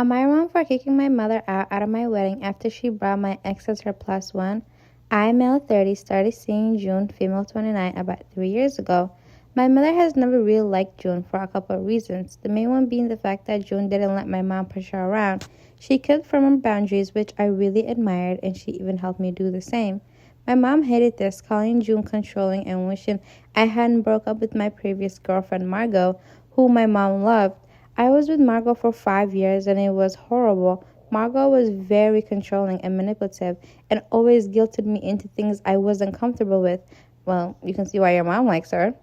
Am I wrong for kicking my mother out of my wedding after she brought my ex as her plus one? I, male 30, started seeing June, female 29, about 3 years ago. My mother has never really liked June for a couple of reasons, the main one being the fact that June didn't let my mom push her around. She kept firm on boundaries, which I really admired, and she even helped me do the same. My mom hated this, calling June controlling and wishing I hadn't broke up with my previous girlfriend Margot, who my mom loved. I was with Margot for 5 years and it was horrible. Margot was very controlling and manipulative and always guilted me into things I wasn't comfortable with. Well, you can see why your mom likes her.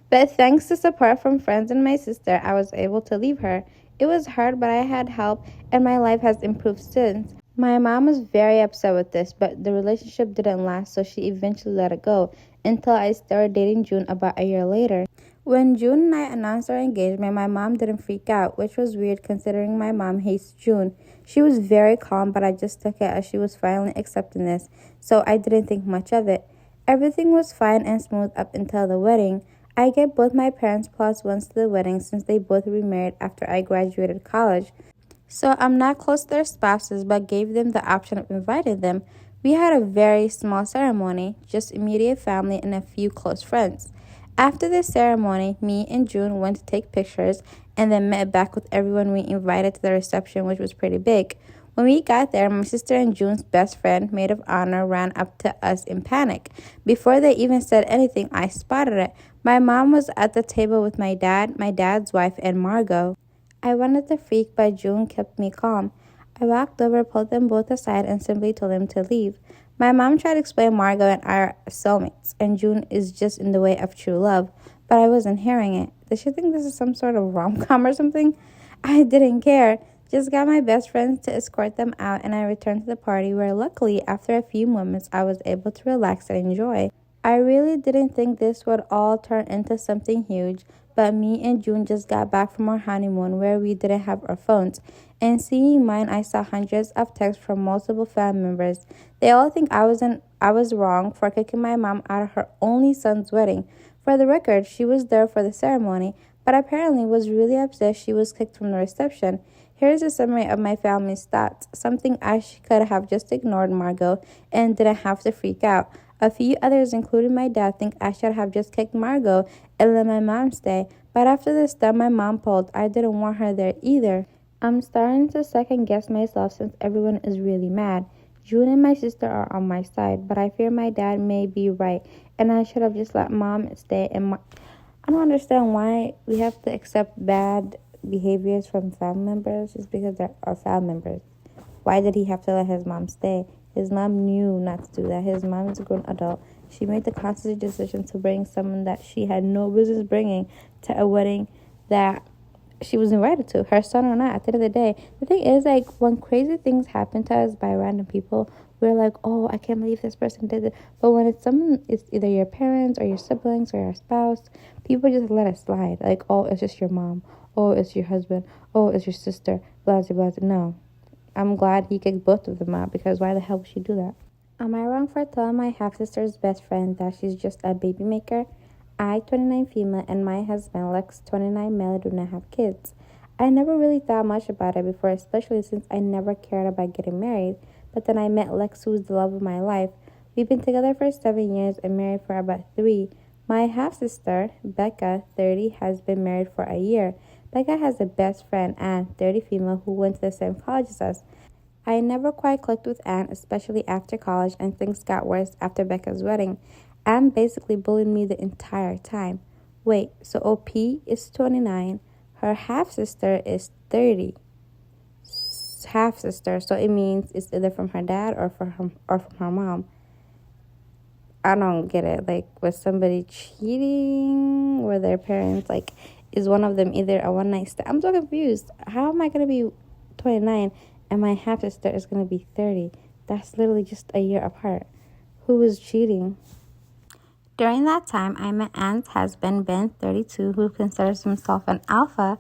But thanks to support from friends and my sister, I was able to leave her. It was hard, but I had help and my life has improved since. My mom was very upset with this, but the relationship didn't last, so she eventually let it go until I started dating June about a year later. When June and I announced our engagement, my mom didn't freak out, which was weird considering my mom hates June. She was very calm, but I just took it as she was finally accepting this, so I didn't think much of it. Everything was fine and smooth up until the wedding. I gave both my parents plus ones to the wedding since they both remarried after I graduated college. So I'm not close to their spouses, but gave them the option of inviting them. We had a very small ceremony, just immediate family and a few close friends. After the ceremony, me and June went to take pictures and then met back with everyone we invited to the reception, which was pretty big. When we got there, my sister and June's best friend, maid of honor, ran up to us in panic. Before they even said anything, I spotted it. My mom was at the table with my dad, my dad's wife, and Margot. I wanted to freak, but June kept me calm. I walked over, pulled them both aside, and simply told them to leave. My mom tried to explain Margot and I are soulmates, and June is just in the way of true love, but I wasn't hearing it. Did she think this is some sort of rom-com or something? I didn't care. Just got my best friends to escort them out, and I returned to the party where luckily, after a few moments, I was able to relax and enjoy. I really didn't think this would all turn into something huge, but me and June just got back from our honeymoon where we didn't have our phones. And seeing mine, I saw hundreds of texts from multiple family members. They all think I was wrong for kicking my mom out of her only son's wedding. For the record, she was there for the ceremony, but apparently was really upset she was kicked from the reception. Here's a summary of my family's thoughts, something I could have just ignored Margot and didn't have to freak out. A few others, including my dad, think I should have just kicked Margot and let my mom stay. But after the stuff my mom pulled, I didn't want her there either. I'm starting to second guess myself since everyone is really mad. June and my sister are on my side, but I fear my dad may be right, and I should have just let mom stay. I don't understand why we have to accept bad behaviors from family members just because they're our family members. Why did he have to let his mom stay? His mom knew not to do that. His mom is a grown adult. She made the conscious decision to bring someone that she had no business bringing to a wedding that she was invited to, her son or not. At the end of the day, the thing is, like, when crazy things happen to us by random people, we're like, oh, I can't believe this person did it. But when it's either your parents or your siblings or your spouse, people just let it slide. Like, oh, it's just your mom. Oh, it's your husband. Oh, it's your sister. Blah, blah, blah. No. I'm glad he kicked both of them out, because why the hell would she do that? Am I wrong for telling my half-sister's best friend that she's just a baby maker? I, 29 female, and my husband, Lex, 29 male, do not have kids. I never really thought much about it before, especially since I never cared about getting married. But then I met Lex, who is the love of my life. We've been together for 7 years and married for about 3. My half-sister, Becca, 30, has been married for a year. Becca has a best friend, Anne, 30 female, who went to the same college as us. I never quite clicked with Anne, especially after college, and things got worse after Becca's wedding. Anne basically bullied me the entire time. Wait, so OP is 29, her half-sister is 30. Half-sister, so it means it's either from her dad or from her mom. I don't get it. Like, was somebody cheating? Were their parents, like, is one of them either a one-night stand? I'm so confused. How am I going to be 29 and my half-sister is going to be 30? That's literally just a year apart. Who was cheating? During that time, I met Anne's husband, Ben, 32, who considers himself an alpha.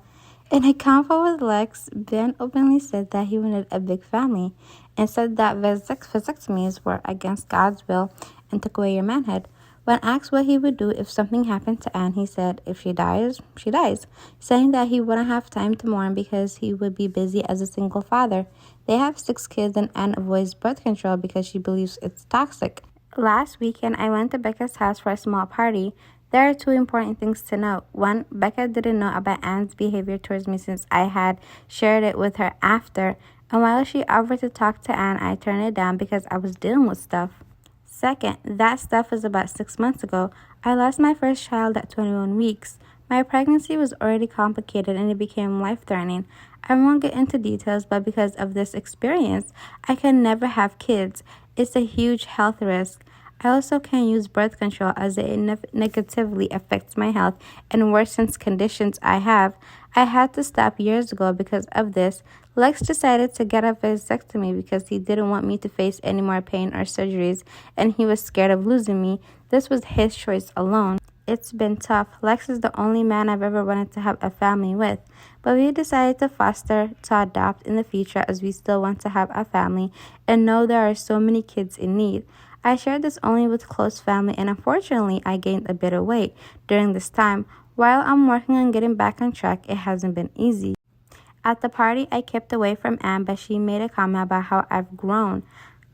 In a convo with Lex, Ben openly said that he wanted a big family and said that vasectomies were against God's will and took away your manhood. When asked what he would do if something happened to Anne, he said, if she dies, she dies, saying that he wouldn't have time to mourn because he would be busy as a single father. They have 6 kids, and Anne avoids birth control because she believes it's toxic. Last weekend, I went to Becca's house for a small party. There are 2 important things to note. 1, Becca didn't know about Anne's behavior towards me since I had shared it with her after. And while she offered to talk to Anne, I turned it down because I was dealing with stuff. Second, that stuff was about 6 months ago. I lost my first child at 21 weeks. My pregnancy was already complicated and it became life-threatening. I won't get into details, but because of this experience, I can never have kids. It's a huge health risk. I also can't use birth control as it negatively affects my health and worsens conditions I have. I had to stop years ago because of this. Lex decided to get a vasectomy because he didn't want me to face any more pain or surgeries, and he was scared of losing me. This was his choice alone. It's been tough. Lex is the only man I've ever wanted to have a family with, but we decided to foster, to adopt in the future as we still want to have a family and know there are so many kids in need. I shared this only with close family, and unfortunately, I gained a bit of weight during this time. While I'm working on getting back on track, it hasn't been easy. At the party, I kept away from Anne, but she made a comment about how I've grown.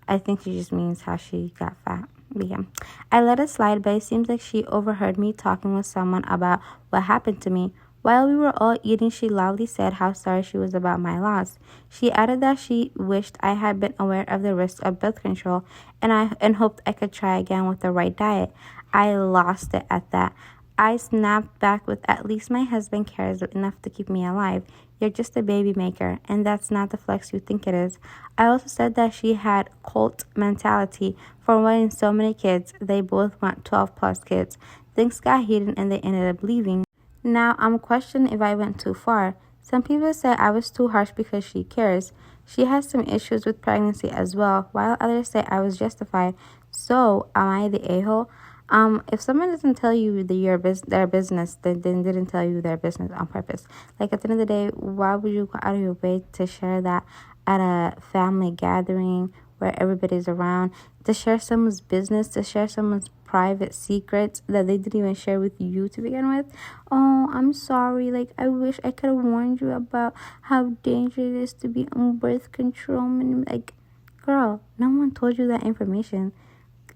I think she just means how she got fat. But yeah, I let it slide, but it seems like she overheard me talking with someone about what happened to me. While we were all eating, she loudly said how sorry she was about my loss. She added that she wished I had been aware of the risks of birth control and hoped I could try again with the right diet. I lost it at that. I snapped back with, at least my husband cares enough to keep me alive. You're just a baby maker, and that's not the flex you think it is. I also said that she had cult mentality for wanting so many kids. They both want 12 plus kids. Things got heated and they ended up leaving. Now I'm questioning if I went too far. Some people say I was too harsh because she cares. She has some issues with pregnancy as well, while others say I was justified. So, am I the a-hole? If someone doesn't tell you their business, they didn't tell you their business on purpose. Like, at the end of the day, why would you go out of your way to share that at a family gathering where everybody's around, to share someone's business, to share someone's private secrets that they didn't even share with you to begin with? Oh, I'm sorry. Like, I wish I could have warned you about how dangerous it is to be on birth control. And, like, girl, no one told you that information.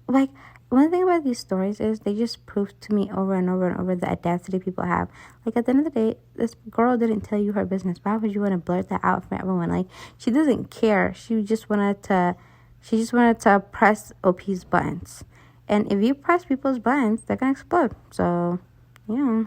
Like, one thing about these stories is they just prove to me over and over and over the audacity people have. Like, at the end of the day, this girl didn't tell you her business. Why would you want to blurt that out for everyone? Like, she doesn't care. She just wanted to press OP's buttons. And if you press people's buttons, they're gonna explode. So, yeah.